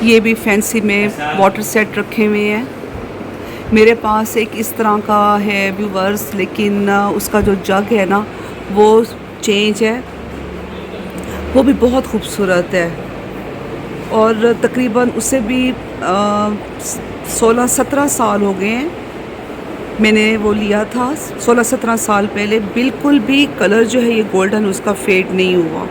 ये भी फैंसी में वाटर सेट रखे हुए हैं। मेरे पास एक इस तरह का है व्यूवर्स, लेकिन उसका जो जग है ना वो चेंज है, वो भी बहुत खूबसूरत है। और तकरीबन उसे भी 16-17 साल हो गए हैं मैंने वो लिया था। 16-17 साल पहले बिल्कुल भी कलर जो है ये गोल्डन उसका फेड नहीं हुआ।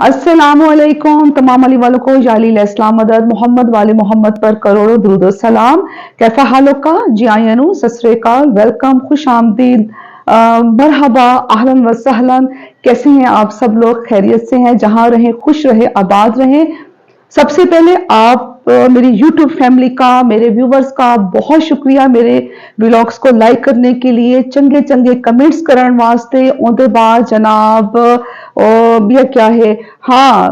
अस्सलामुअलैकुम तमाम अली वालों को जाली इस्लाम मदद मोहम्मद वाले मोहम्मद पर करोड़ों दुरूद सलाम। कैसा हालों का जी आयनु सत श्री अकाल, वेलकम, खुश आमदीद, मरहबा, अहलन व सहलन। कैसे हैं आप सब लोग? खैरियत से हैं? जहां रहें खुश रहे, आबाद रहें। सबसे पहले आप मेरी YouTube फैमिली का, मेरे व्यूवर्स का बहुत शुक्रिया मेरे व्लॉग्स को लाइक करने के लिए, चंगे चंगे कमेंट्स करने वास्ते। उनके बाद जनाब यह क्या है, हाँ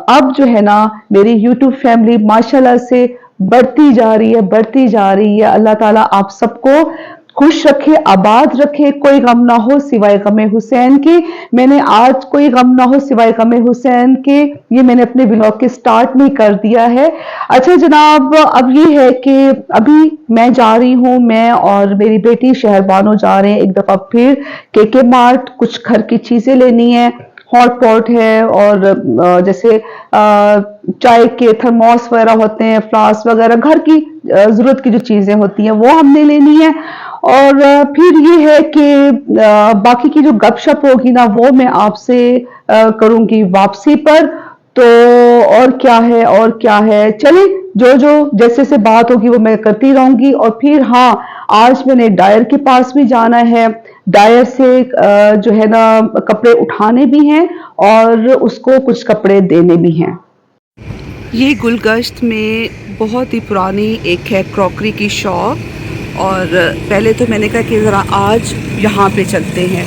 अब जो है ना मेरी YouTube फैमिली माशाल्लाह से बढ़ती जा रही है, बढ़ती जा रही है। अल्लाह ताला आप सबको खुश रखे, आबाद रखे, कोई गम ना हो सिवाय गमे हुसैन के। मैंने आज कोई गम ना हो सिवाय गमे हुसैन के, ये मैंने अपने ब्लॉग के स्टार्ट में कर दिया है। अच्छा जनाब, अब ये है कि अभी मैं जा रही हूँ, मैं और मेरी बेटी शहरबानो जा रहे हैं एक दफा फिर के मार्ट, कुछ घर की चीजें लेनी है। हॉट पॉट है और जैसे चाय के थर्मोस वगैरह होते हैं, फ्लास्क वगैरह, घर की जरूरत की जो चीजें होती हैं वो हमने लेनी है। और फिर ये है कि बाकी की जो गपशप होगी ना वो मैं आपसे करूंगी वापसी पर। तो और क्या है, और क्या है, चले जो जो जैसे से बात होगी वो मैं करती रहूंगी। और फिर हाँ, आज मैंने डायर के पास भी जाना है। डायर से जो है ना कपड़े उठाने भी हैं और उसको कुछ कपड़े देने भी हैं। ये गुलगश्त में बहुत ही पुरानी एक है क्रॉकरी की शॉप, और पहले तो मैंने कहा कि ज़रा आज यहाँ पे चलते हैं।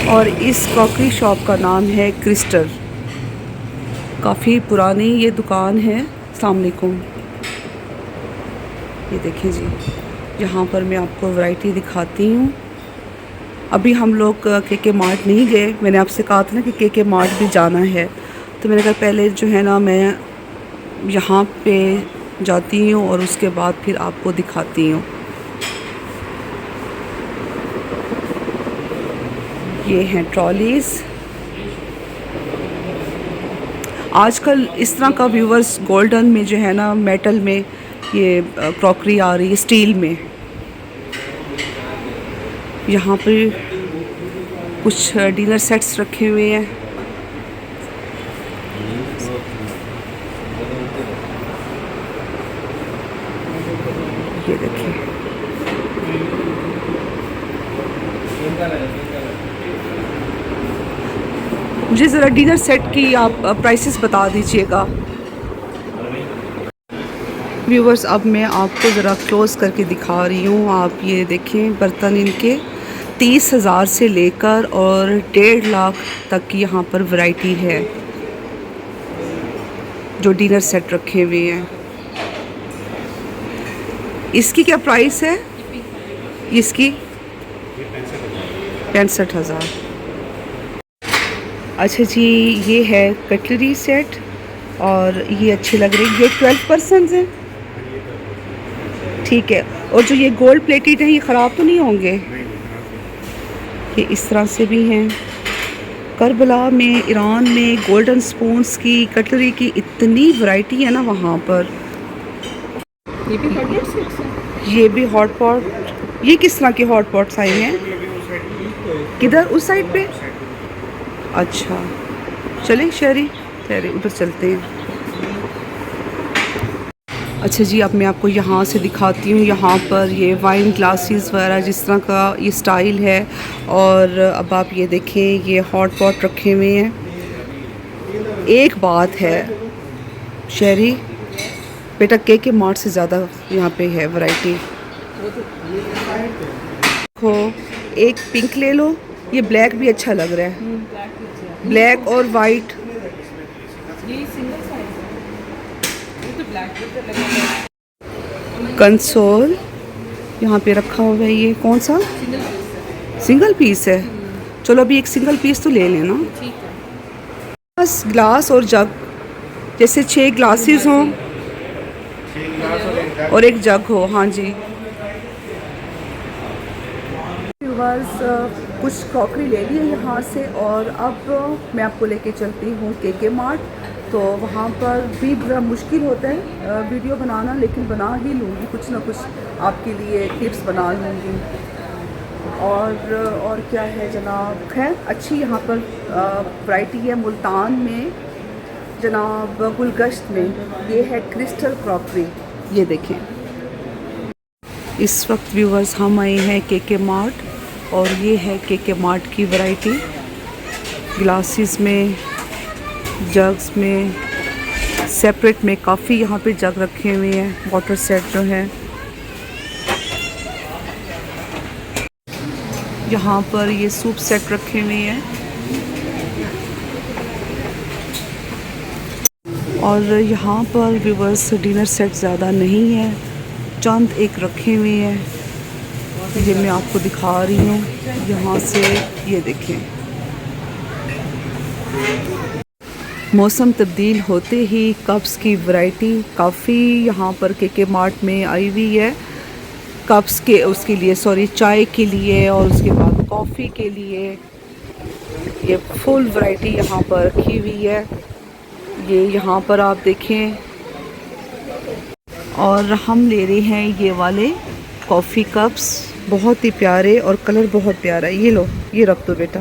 और इस क्रॉकरी शॉप का नाम है क्रिस्टल। काफ़ी पुरानी ये दुकान है। अस्सलाम वालेकुम। ये देखें जी, यहाँ पर मैं आपको वैरायटी दिखाती हूँ। अभी हम लोग के मार्ट नहीं गए, मैंने आपसे कहा था ना कि के मार्ट भी जाना है, तो मैंने कहा पहले जो है ना मैं यहाँ पे जाती हूँ और उसके बाद फिर आपको दिखाती हूँ। ये हैं ट्रॉलीज़। आजकल इस तरह का व्यूवर्स गोल्डन में जो है ना, मेटल में ये क्रॉकरी आ रही है, स्टील में। यहाँ पर कुछ डिनर सेट्स रखे हुए हैं। ये देखिए, मुझे ज़रा डिनर सेट की आप प्राइसेस बता दीजिएगा। व्यूवर्स, अब मैं आपको ज़रा क्लोज़ करके दिखा रही हूँ। आप ये देखें, बर्तन इनके 30,000 से लेकर और 1.5 लाख तक की यहाँ पर वैरायटी है जो डिनर सेट रखे हुए हैं। इसकी क्या प्राइस है? इसकी 65,000। अच्छा जी, ये है कटलरी सेट और ये अच्छी लग रही है। ये 12% है, ठीक है। और जो ये गोल्ड प्लेटेड है ये ख़राब तो नहीं होंगे? ये इस तरह से भी हैं। करबला में, ईरान में गोल्डन स्पून्स की, कटलरी की इतनी वैरायटी है ना वहाँ पर। ये भी हॉट पॉट, ये भी हॉट पॉट। ये किस तरह के हॉट पॉट्स आए हैं? किधर? उस साइड पे? अच्छा, चलें शहरी उधर चलते हैं। अच्छा जी, अब मैं आपको यहाँ से दिखाती हूँ। यहाँ पर ये वाइन ग्लासेस वगैरह जिस तरह का ये स्टाइल है। और अब आप ये देखें, ये हॉट पॉट रखे हुए हैं। एक बात है शहरी बेटा, के मार्ट से ज़्यादा यहाँ पे है वैरायटी। हो, एक पिंक ले लो, ये ब्लैक भी अच्छा लग रहा है, ब्लैक और वाइट। ये सिंगल साइज है, ये तो ब्लैक कलर लगा है। कंसोल यहाँ पे रखा हुआ है। ये कौन सा सिंगल पीस है? चलो अभी एक सिंगल पीस तो ले लेना। ठीक है। बस ग्लास और जग, जैसे 6 ग्लासेस हों और एक जग हो। हाँ जी। बस कुछ क्रॉकरी ले ली है यहाँ से, और अब मैं आपको लेके चलती हूँ के मार्ट। तो वहाँ पर भी बड़ा मुश्किल होता है वीडियो बनाना, लेकिन बना ही लूँगी, कुछ ना कुछ आपके लिए क्लिप्स बना लूँगी। और क्या है जनाब, खैर अच्छी यहाँ पर वैरायटी है। मुल्तान में जनाब गुलगश्त में ये है क्रिस्टल क्रॉकरी। ये देखें, इस वक्त व्यूवर्स हम आए हैं के मार्ट, और ये है के मार्ट की वैरायटी। ग्लासेस में, जग्स में, सेपरेट में काफ़ी यहाँ पे जग रखे हुए हैं। वाटर सेट जो है यहाँ पर, ये सूप सेट रखे हुए हैं। और यहाँ पर व्यूवर्स डिनर सेट ज़्यादा नहीं है, चंद एक रखे हुए हैं। ये मैं आपको दिखा रही हूँ यहाँ से। ये देखें, मौसम तब्दील होते ही कप्स की वैरायटी काफ़ी यहाँ पर के मार्ट में आई हुई है। कप्स के उसके लिए, सॉरी, चाय के लिए, और उसके बाद कॉफ़ी के लिए ये फुल वैरायटी यहाँ पर रखी हुई है। ये यहाँ पर आप देखें, और हम ले रहे हैं ये वाले कॉफ़ी कप्स, बहुत ही प्यारे और कलर बहुत प्यारा है। ये लो, ये रख दो बेटा।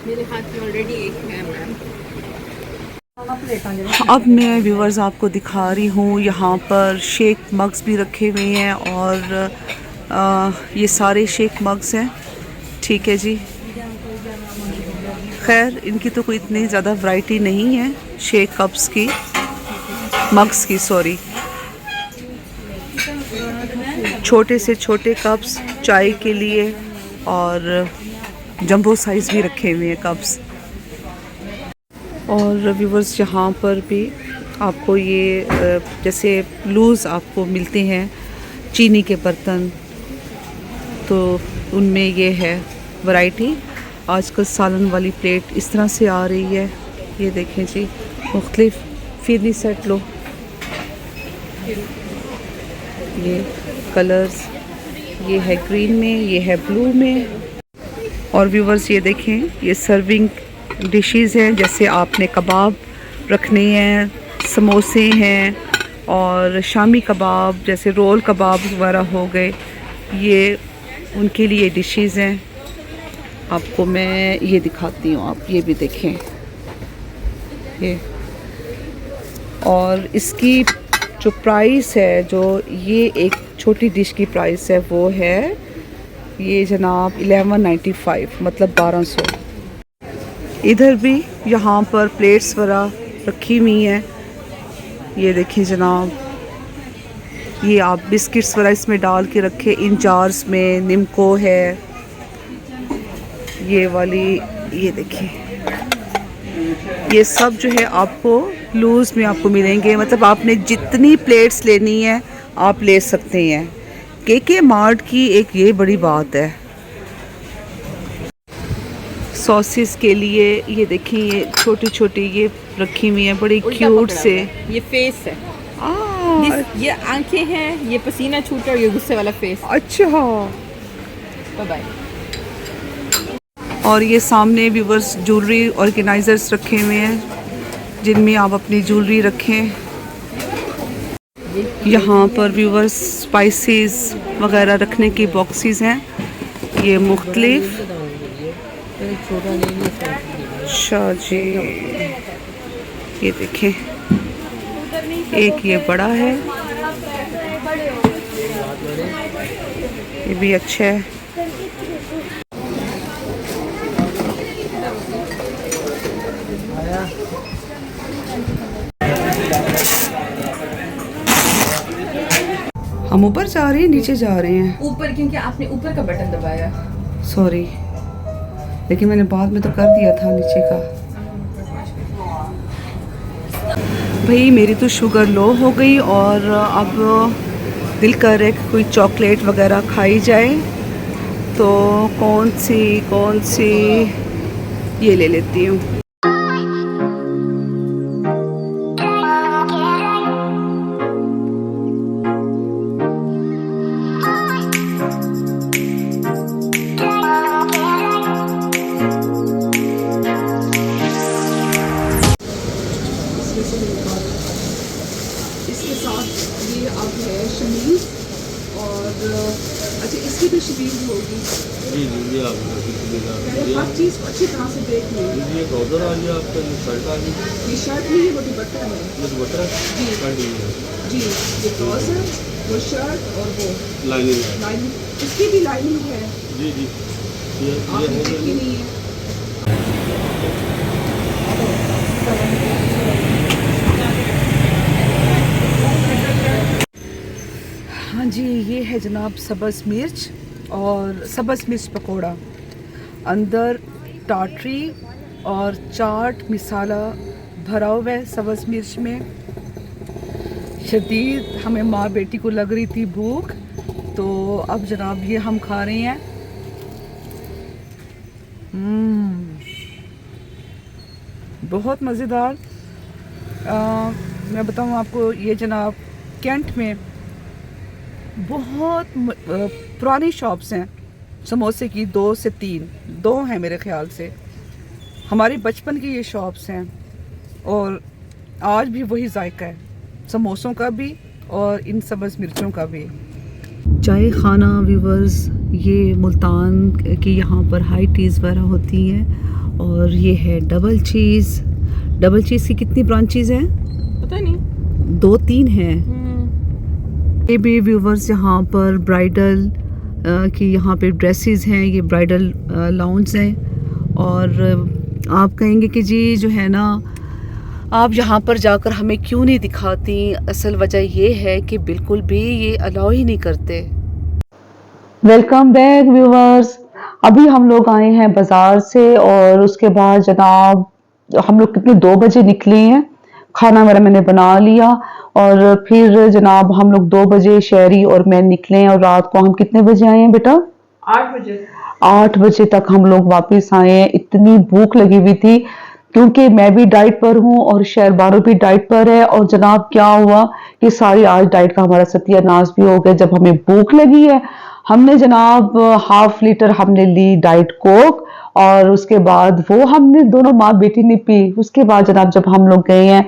मेरे हाथ में ऑलरेडी एक है मैम। अब मैं व्यूवर्स आपको दिखा रही हूँ, यहाँ पर शेक मग्स भी रखे हुए हैं, और ये सारे शेक मग्स हैं। ठीक है जी। खैर इनकी तो कोई इतनी ज़्यादा वैरायटी नहीं है, शेक कप्स की, मग्स की, सॉरी। छोटे से छोटे कप्स चाय के लिए, और जंबो साइज़ भी रखे हुए हैं कप्स। और व्यूवर्स यहाँ पर भी आपको ये जैसे लूज़ आपको मिलते हैं चीनी के बर्तन, तो उनमें ये है वैरायटी। आजकल सालन वाली प्लेट इस तरह से आ रही है। ये देखें जी, मुख्तलिफ फिरनी सेट लो, ये कलर्स, ये है ग्रीन में, ये है ब्लू में। और व्यूवर्स ये देखें, ये सर्विंग डिशेस हैं, जैसे आपने कबाब रखने हैं, समोसे हैं, और शामी कबाब जैसे रोल कबाब वगैरह हो गए, ये उनके लिए डिशेस हैं। आपको मैं ये दिखाती हूँ, आप ये भी देखें ये। और इसकी जो प्राइस है, जो ये एक छोटी डिश की प्राइस है, वो है ये जनाब 1195, मतलब 1200। इधर भी यहाँ पर प्लेट्स वगैरह रखी हुई हैं। ये देखिए जनाब, ये आप बिस्किट्स वगैरह इसमें डाल के रखे इन जार्स में। निम्को है ये वाली, ये देखिए, ये सब जो है आपको लूज़ में आपको मिलेंगे। मतलब आपने जितनी प्लेट्स लेनी है आप ले सकते हैं। के मार्ट की एक ये बड़ी बात है, सॉसेस के लिए ये देखिए, ये छोटी छोटी ये रखी हुई हैं, बड़ी क्यूट से। ये फेस है, ये आंखें हैं, ये पसीना छूट और ये गुस्से वाला फेस। अच्छा, बाय बाय। और ये सामने व्यूवर्स ज्वेलरी ऑर्गेनाइजर्स रखे हुए हैं, जिनमें आप अपनी ज्वेलरी रखें। यहाँ पर व्यूवर्स स्पाइसेस वगैरह रखने की बॉक्सेस हैं, ये मुख्तलिफ। अच्छा जी, ये देखें, एक ये बड़ा है, ये भी अच्छा है। हम ऊपर जा रहे हैं, नीचे जा रहे हैं? ऊपर, क्योंकि आपने ऊपर का बटन दबाया। सॉरी, लेकिन मैंने बाद में तो कर दिया था नीचे का। भाई मेरी तो शुगर लो हो गई और अब दिल कर रहा है कि कोई चॉकलेट वगैरह खाई जाए, तो कौन सी ये ले लेती हूँ। इसके साथ ये अब है शमीज़, और अच्छा इसकी भी शमीज़ होगी। जी जी ये आप मैंने हर चीज़ को अच्छी तरह से देख ली। ये ट्राउजर आ गया आपका, ये शर्ट आ गई, ये शर्ट नहीं है, वो दुपट्टा है। ये दुपट्टा जी शर्ट ही है, जी, ये ट्राउज़र, वो शर्ट और वो लाइनिंग है। लाइनिंग, इसकी भी लाइनिंग है। जी जी ये आपने है देखी नहीं है? हाँ जी, ये है जनाब सब्ज़ मिर्च और सब्ज़ मिर्च पकोड़ा, अंदर टाटरी और चाट मसाला भरा हुआ है सब्ज़ मिर्च में। शदीद हमें माँ बेटी को लग रही थी भूख, तो अब जनाब ये हम खा रहे हैं। बहुत मज़ेदार। मैं बताऊँ आपको, ये जनाब कैंट में बहुत पुरानी शॉप्स हैं समोसे की, 2 से 3 हैं मेरे ख़्याल से। हमारे बचपन की ये शॉप्स हैं और आज भी वही जायका है, समोसों का भी और इन सब्ज़ मिर्चों का भी। चाय खाना व्यूवर्स, ये मुल्तान की यहाँ पर हाई टीज़ वगैरह होती हैं, और ये है डबल चीज़। डबल चीज़ की कितनी ब्रांचेज़ हैं? पता नहीं, 2-3 हैं। ये भी व्यूवर्स यहाँ पर ब्राइडल की यहाँ पे ड्रेसेस हैं, ये ब्राइडल लाउंज हैं। और आप कहेंगे कि जी जो है ना, आप यहाँ पर जाकर हमें क्यों नहीं दिखाती? असल वजह ये है कि बिल्कुल भी ये अलाउ ही नहीं करते। Welcome back viewers. अभी हम लोग आए हैं बाजार से, और उसके बाद जनाब हम लोग कितने 2 बजे निकले हैं। खाना वगैरह मैंने बना लिया, और फिर जनाब हम लोग 2 बजे शहरी और मैं निकले हैं, और रात को हम कितने बजे आए हैं बेटा? 8 बजे। 8 बजे तक हम लोग वापस आए हैं। इतनी भूख लगी हुई थी, क्योंकि मैं भी डाइट पर हूँ और शहरबारो भी डाइट पर है। और जनाब क्या हुआ कि सारी आज डाइट का हमारा सत्यानाश भी हो गया। जब हमें भूख लगी है, हमने जनाब ½ लीटर हमने ली डाइट कोक, और उसके बाद वो हमने दोनों माँ बेटी ने पी। उसके बाद जनाब जब हम लोग गए हैं,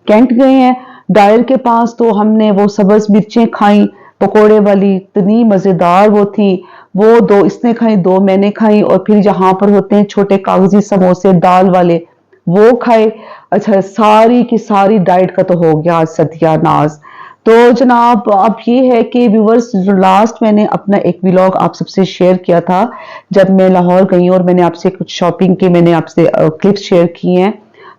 कैंट गए हैं डायर के पास, तो हमने वो सब्ज़ मिर्चें खाई पकोड़े वाली, इतनी मज़ेदार वो थी। वो 2 इसने खाई, 2 मैंने खाई, और फिर यहाँ पर होते हैं छोटे कागजी समोसे दाल वाले, वो खाए। अच्छा, सारी की सारी डाइट का तो हो गया आज सत्यानाश। तो जनाब अब ये है कि व्यूवर्स, जो लास्ट मैंने अपना एक व्लॉग आप सबसे शेयर किया था जब मैं लाहौर गई और मैंने आपसे कुछ शॉपिंग के मैंने आपसे क्लिप्स शेयर किए हैं,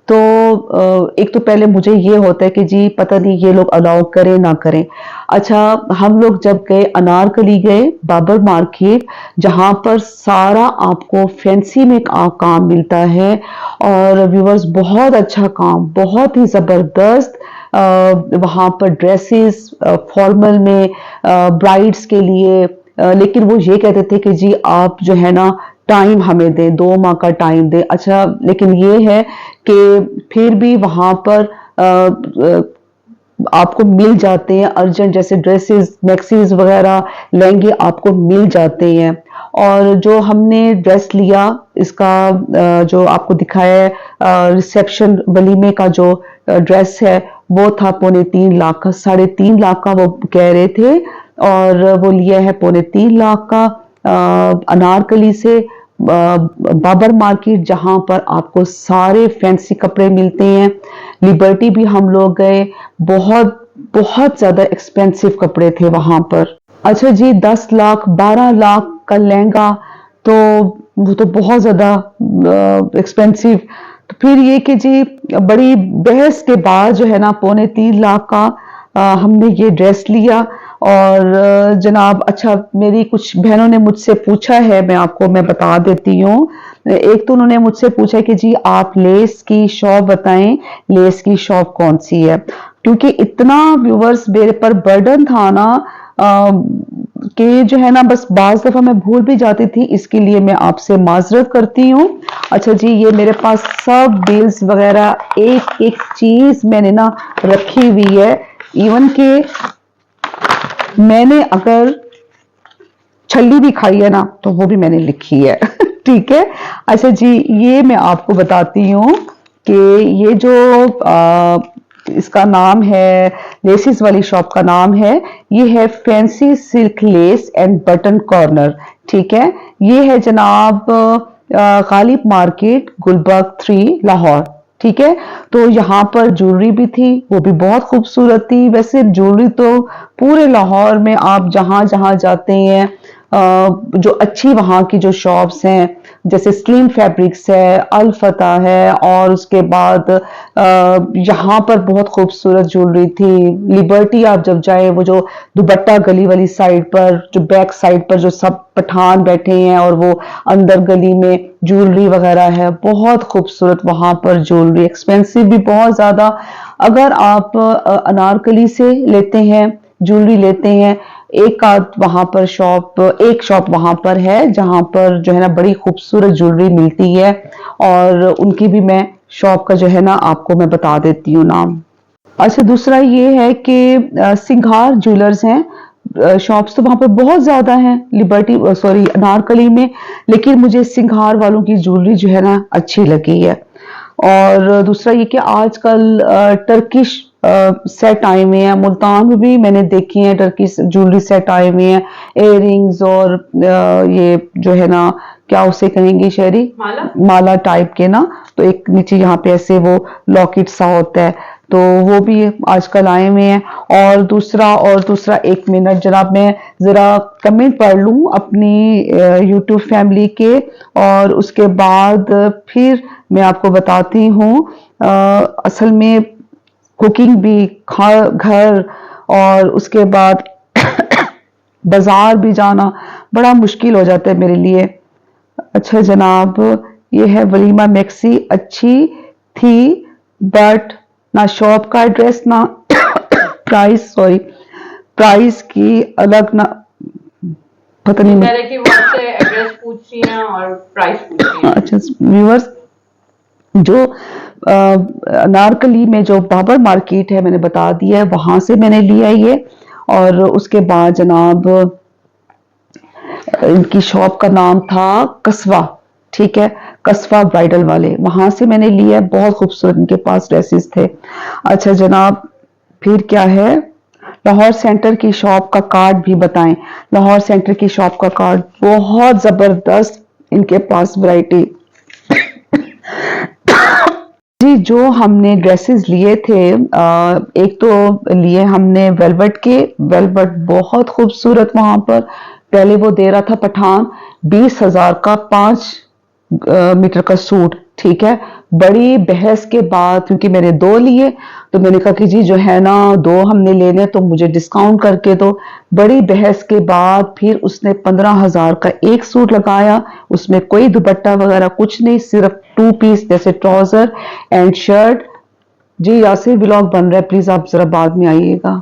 तो एक तो पहले मुझे ये होता है कि जी पता नहीं ये लोग अलाउ करें ना करें। अच्छा, हम लोग जब गए अनारकली गए बाबर मार्केट, जहां पर सारा आपको फैंसी में काम मिलता है, और व्यूवर्स बहुत अच्छा काम, बहुत ही जबरदस्त। वहां पर ड्रेसेस फॉर्मल में ब्राइड्स के लिए, लेकिन वो ये कहते थे कि जी आप जो है ना टाइम हमें दें, 2 माह का टाइम दें। अच्छा, लेकिन ये है कि फिर भी वहां पर आपको मिल जाते हैं अर्जेंट, जैसे ड्रेसेस, मैक्सीज वगैरह, लहंगे आपको मिल जाते हैं। और जो हमने ड्रेस लिया, इसका जो आपको दिखाया है रिसेप्शन वलीमे का जो ड्रेस है, वो था 3.25 लाख का, 3.5 लाख का वो कह रहे थे, और वो लिया है 3.25 लाख का अनारकली से बाबर मार्केट, जहां पर आपको सारे फैंसी कपड़े मिलते हैं। लिबर्टी भी हम लोग गए, बहुत बहुत ज्यादा एक्सपेंसिव कपड़े थे वहां पर। अच्छा जी, 10 लाख 12 लाख का लहंगा तो वो तो बहुत ज़्यादा एक्सपेंसिव। तो फिर ये कि जी बड़ी बहस के बाद जो है ना 2.25 लाख का हमने ये ड्रेस लिया। और जनाब अच्छा, मेरी कुछ बहनों ने मुझसे पूछा है, मैं बता देती हूँ। एक तो उन्होंने मुझसे पूछा कि जी आप लेस की शॉप बताएं, लेस की शॉप कौन सी है, क्योंकि इतना व्यूवर्स मेरे पर बर्डन था ना कि जो है ना बस बाज दफा मैं भूल भी जाती थी, इसके लिए मैं आपसे माजरत करती हूँ। अच्छा जी, ये मेरे पास सब बिल्स वगैरह एक एक चीज मैंने ना रखी हुई है। इवन के मैंने अगर छल्ली भी खाई है ना तो वो भी मैंने लिखी है ठीक है। अच्छा जी, ये मैं आपको बताती हूँ कि ये जो इसका नाम है, लेसिस वाली शॉप का नाम है, ये है fancy silk less and button corner. ठीक है, ये है जनाब गालिब मार्केट, गुलबर्ग 3, लाहौर। ठीक है, तो यहाँ पर ज्वेलरी भी थी, वो भी बहुत खूबसूरत थी। वैसे ज्वेलरी तो पूरे लाहौर में आप जहां जहां जाते हैं जो अच्छी वहां की जो शॉप्स हैं, जैसे स्लिम फैब्रिक्स है, अल फता है, और उसके बाद यहाँ पर बहुत खूबसूरत ज्वेलरी थी। लिबर्टी आप जब जाए, वो जो दुपट्टा गली वाली साइड पर, जो बैक साइड पर जो सब पठान बैठे हैं और वो अंदर गली में ज्वेलरी वगैरह है, बहुत खूबसूरत वहां पर ज्वेलरी, एक्सपेंसिव भी बहुत ज्यादा। अगर आप अनारकली से लेते हैं, ज्वेलरी लेते हैं, एक आध वहां पर एक शॉप वहां पर है जहां पर जो है ना बड़ी खूबसूरत ज्वेलरी मिलती है, और उनकी भी मैं शॉप का जो है ना आपको मैं बता देती हूँ नाम। अच्छा, दूसरा ये है कि सिंघार ज्वेलर्स हैं, शॉप्स तो वहां पर बहुत ज्यादा हैं लिबर्टी सॉरी अनारकली में, लेकिन मुझे सिंघार वालों की ज्वेलरी जो है ना अच्छी लगी है। और दूसरा ये कि आजकल टर्किश सेट आए हुए हैं, मुल्तान में भी मैंने देखी हैं टर्किश ज्वेलरी सेट आए हुए हैं, इयररिंग्स और ये जो है ना क्या उसे कहेंगे शहरी, माला टाइप के ना, तो एक नीचे यहाँ पे ऐसे वो लॉकेट सा होता है, तो वो भी आजकल आए हुए हैं। और दूसरा 1 मिनट जनाब, मैं जरा कमेंट पढ़ लूं अपनी यूट्यूब फैमिली के, और उसके बाद फिर मैं आपको बताती हूँ। असल में कुकिंग भी, घर, और उसके बाद बाजार भी जाना बड़ा मुश्किल हो जाता है मेरे लिए। अच्छा जनाब, ये है वलीमा मैक्सी, अच्छी थी बट ना शॉप का एड्रेस ना प्राइस की अलग ना, पता नहीं कह रहे कि वो आपसे एड्रेस पूछ रही हैं और प्राइस पूछ रही हैं। अच्छा व्यूअर्स, जो अनारकली में जो बाबर मार्केट है मैंने बता दिया है, वहां से मैंने लिया ये। और उसके बाद जनाब इनकी शॉप का नाम था कस्वा। ठीक है, कस्वा ब्राइडल वाले, वहां से मैंने लिया है, बहुत खूबसूरत इनके पास ड्रेसेस थे। अच्छा जनाब, फिर क्या है, लाहौर सेंटर की शॉप का कार्ड भी बताएं। लाहौर सेंटर की शॉप का कार्ड बहुत जबरदस्त इनके पास वैरायटी। जी, जो हमने ड्रेसेस लिए थे, एक तो लिए हमने वेलवेट के, वेलवेट बहुत खूबसूरत वहां पर। पहले वो दे रहा था पठान 20,000 का 5 मीटर का सूट। ठीक है, बड़ी बहस के बाद, क्योंकि मैंने 2 लिए, तो मैंने कहा कि जी जो है ना 2 हमने लेने तो मुझे डिस्काउंट करके दो। बड़ी बहस के बाद फिर उसने 15,000 का एक सूट लगाया, उसमें कोई दुपट्टा वगैरह कुछ नहीं, सिर्फ 2 पीस जैसे ट्राउजर एंड शर्ट। जी यासिर व्लॉग बन रहा है, प्लीज आप जरा बाद में आइएगा।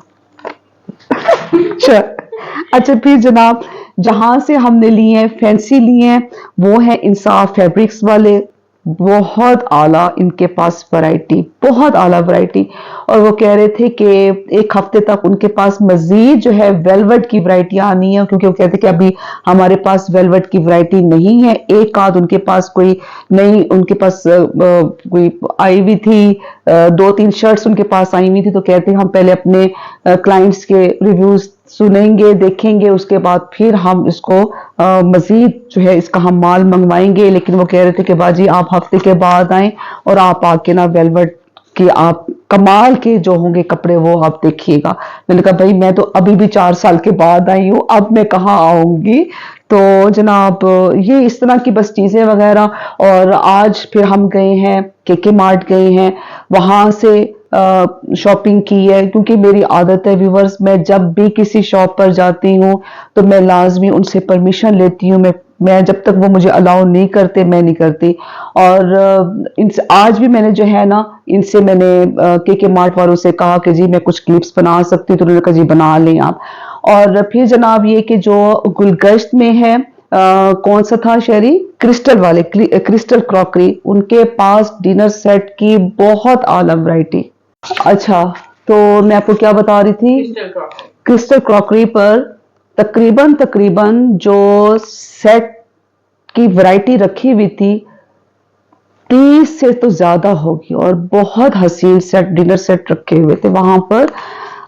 अच्छा फिर जनाब, जहां से हमने लिए हैं फैंसी लिए हैं, वो है इंसाफ फैब्रिक्स वाले, बहुत आला इनके पास वैरायटी, बहुत आला वैरायटी। और वो कह रहे थे कि 1 हफ्ते तक उनके पास मजीद जो है वेलवेट की वैरायटी आनी है, क्योंकि वो कहते कि अभी हमारे पास वेलवेट की वैरायटी नहीं है। एक आध उनके पास कोई नई, उनके पास कोई आई हुई थी, 2-3 शर्ट्स उनके पास आई हुई थी, तो कहते हम पहले अपने क्लाइंट्स के रिव्यूज सुनेंगे, देखेंगे, उसके बाद फिर हम इसको मजीद जो है इसका हम माल मंगवाएंगे। लेकिन वो कह रहे थे कि बाजी आप हफ्ते के बाद आए और आप आके ना वेलवेट कि आप कमाल के जो होंगे कपड़े वो आप देखिएगा। मैंने कहा भाई मैं तो अभी भी 4 साल के बाद आई हूँ, अब मैं कहाँ आऊंगी। तो जनाब ये इस तरह की बस चीजें वगैरह। और आज फिर हम गए हैं केके मार्ट गए हैं, वहां से शॉपिंग की है, क्योंकि मेरी आदत है व्यूवर्स, मैं जब भी किसी शॉप पर जाती हूँ तो मैं लाजमी उनसे परमिशन लेती हूँ। मैं जब तक वो मुझे अलाउ नहीं करते मैं नहीं करती। और इनसे आज भी मैंने जो है ना, इनसे मैंने केके मार्ट वालों से कहा कि जी मैं कुछ क्लिप्स बना सकती हूँ, तो उन्होंने कहा जी बना लें आप। और फिर जनाब ये कि जो गुलगश्त में है कौन सा था शहरी, क्रिस्टल वाले, क्रिस्टल क्रॉकरी, उनके पास डिनर सेट की बहुत आला वैरायटी। अच्छा, तो मैं आपको क्या बता रही थी, Crystal crockery. क्रिस्टल क्रॉकरी पर तकरीबन तकरीबन जो सेट की वैरायटी रखी हुई थी 30 से तो ज्यादा होगी, और बहुत हसीन सेट, डिनर सेट रखे हुए थे वहां पर।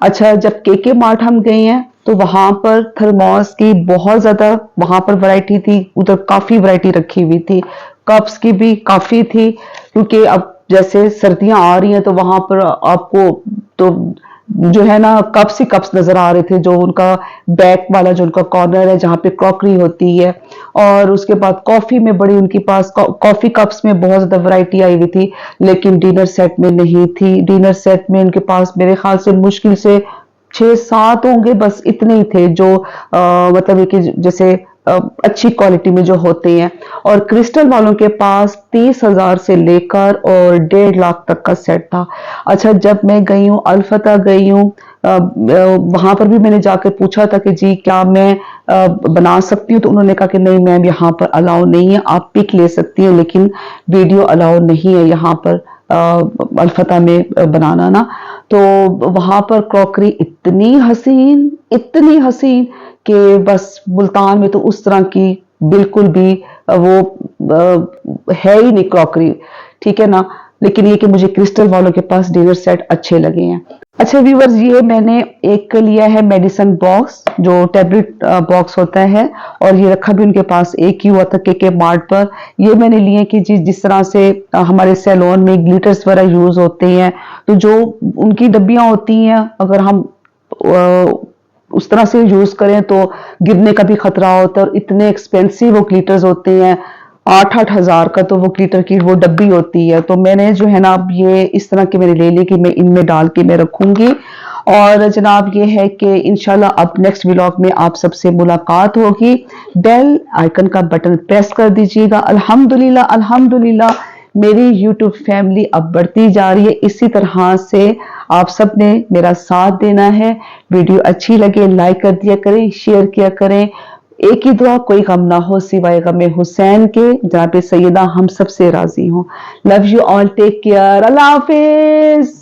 अच्छा, जब केके मार्ट हम गए हैं तो वहां पर थर्मोस की बहुत ज्यादा वहां पर वैरायटी थी, उधर काफी वैरायटी रखी हुई थी, कप्स की भी काफी थी, क्योंकि अब जैसे सर्दियां आ रही हैं तो वहां पर आपको तो जो है ना कप्स ही कप्स नजर आ रहे थे, जो उनका बैक वाला जो उनका कॉर्नर है जहाँ पे क्रॉकरी होती है। और उसके बाद कॉफी में बड़ी उनके पास कॉफी कप्स में बहुत ज्यादा वैरायटी आई हुई थी, लेकिन डिनर सेट में नहीं थी। डिनर सेट में उनके पास मेरे ख्याल से मुश्किल से 6-7 होंगे, बस इतने ही थे जो मतलब कि जैसे अच्छी क्वालिटी में जो होते हैं। और क्रिस्टल वालों के पास 30,000 से लेकर और 1.5 लाख तक का सेट था। अच्छा, जब मैं गई हूँ अलफता गई हूँ, वहां पर भी मैंने जाकर पूछा था कि जी क्या मैं बना सकती हूँ, तो उन्होंने कहा कि नहीं मैम यहाँ पर अलाउ नहीं है, आप पिक ले सकती हैं लेकिन वीडियो अलाउ नहीं है यहाँ पर अलफता में बनाना ना। तो वहां पर क्रॉकरी इतनी हसीन कि बस मुल्तान में तो उस तरह की बिल्कुल भी वो है ही नहीं क्रॉकरी, ठीक है ना। लेकिन ये कि मुझे क्रिस्टल वालों के पास डिनर सेट अच्छे लगे हैं। अच्छा व्यूवर्स, ये मैंने एक लिया है मेडिसिन बॉक्स, जो टैबलेट बॉक्स होता है, और ये रखा भी उनके पास एक ही हुआ था केके मार्ट पर। ये मैंने लिए कि जिस तरह से हमारे सैलून में ग्लिटर्स वगैरह यूज होते हैं, तो जो उनकी डब्बियां होती हैं अगर हम उस तरह से यूज करें तो गिरने का भी खतरा होता है, और इतने एक्सपेंसिव वो ग्लिटर्स होते हैं, 8-8 हजार का तो वो ग्लिटर की वो डब्बी होती है। तो मैंने जो है ना अब ये इस तरह के मैंने ले ली कि मैं इनमें डाल के मैं रखूंगी। और जनाब ये है कि इंशाल्लाह अब नेक्स्ट व्लॉग में आप सबसे मुलाकात होगी। बेल आइकन का बटन प्रेस कर दीजिएगा। अल्हम्दुलिल्लाह अल्हम्दुलिल्लाह मेरी यूट्यूब फैमिली अब बढ़ती जा रही है। इसी तरह से आप सब ने मेरा साथ देना है। वीडियो अच्छी लगे लाइक कर दिया करें, शेयर किया करें। एक ही दुआ, कोई गम ना हो सिवाय गमे हुसैन के, जहाँ पे सैयदा हम सबसे राजी हो। Love you all, take care, Allah Hafiz.